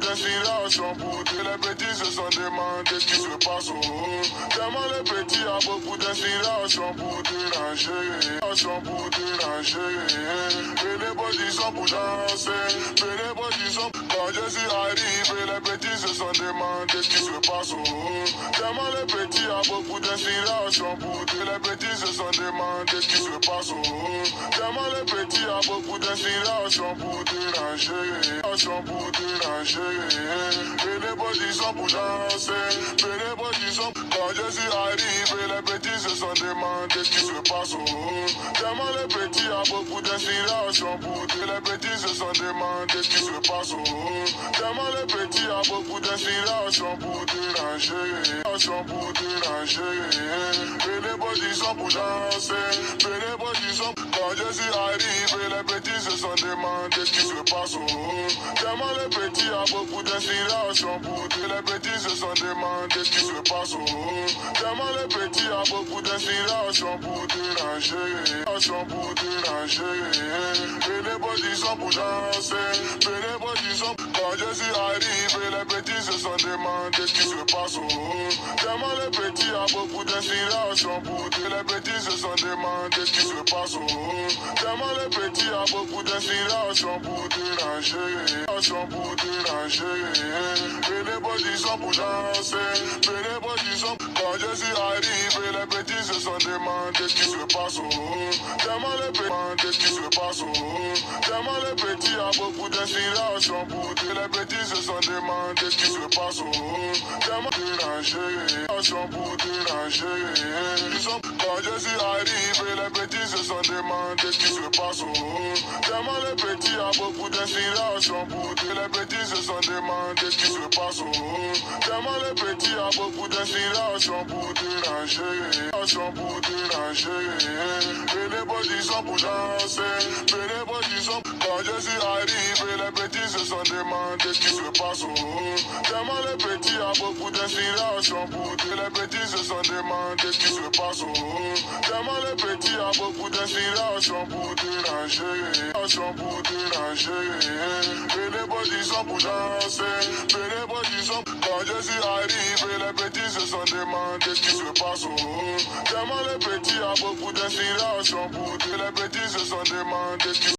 d'inspiration pour tous les petits se sont demandés ce qui se passe au haut. Tellement les petits a beaucoup d'inspiration pour déranger, pour déranger. Et les petits sont pour danser, et les petits sont. Quand je suis arrivé, les petits se sont demandés ce qui se passe au haut. Tellement les petits a beaucoup d'inspiration pour tous les petits se sont demandés ce qui se passe au haut. Tellement les petits a beaucoup d'inspiration pour déranger, pour déranger. Et les petits sont pour danser, et les petits sont. Quand je suis arrivé, les petits se sont demandés ce qui se passe au haut. Tellement les petits a beaucoup d'inspiration pour les petits se sont demandés ce qui se passe au haut. Tellement les petits a beaucoup d'inspiration pour déranger, pour déranger. Et les petits sont pour danser, et les petits sont. Quand je suis arrivé, les petits se sont demandés ce qui se passe au haut. Tellement les petits a beaucoup d'inspiration pour les petits se sont demandés ce qui se passe au haut. Tellement les petits a beaucoup d'inspiration pour déranger, pour déranger. Et les petits sont pour danser, et les petits sont. Quand je suis arrivé, les petits se sont demandés ce qui se passe au haut. Tellement les petits a beaucoup d'inspiration pour les petits se sont demandés ce qui se passe au haut. Tellement les petits a beaucoup d'inspiration pour déranger, pour déranger. Et les petits sont pour danser, et les petits sont. Quand je suis arrivé, les petits se sont demandés ce qui se passe au haut. Tellement les petits demandés ce qui se passe au haut. Tellement les petits a beaucoup d'inspiration pour les petits se sont demandés ce qui se passe au haut. Tellement déranger, pour déranger. Quand je suis arrivé, les petits se sont demandés ce qui se passe au haut. Tellement les petits a beaucoup d'inspiration pour les petits se sont demandés ce qui se passe au haut. Tellement les petits a beaucoup d'inspiration pour déranger, pour déranger. Et les petits sont pour danser, et les petits sont. Quand je suis arrivé, les petits se sont demandés ce qui se passe au haut. Tellement les petits a beaucoup d'inspiration pour les petits se sont demandés ce qui se passe au haut. Tellement les petits a beaucoup d'inspiration pour déranger, pour déranger. Et les petits sont pour danser, et les petits sont. Quand je suis arrivé, les petits se sont demandés ce qui se passe au haut. Tellement les petits a beaucoup d'inspiration pour les petits se sont demandés ce qui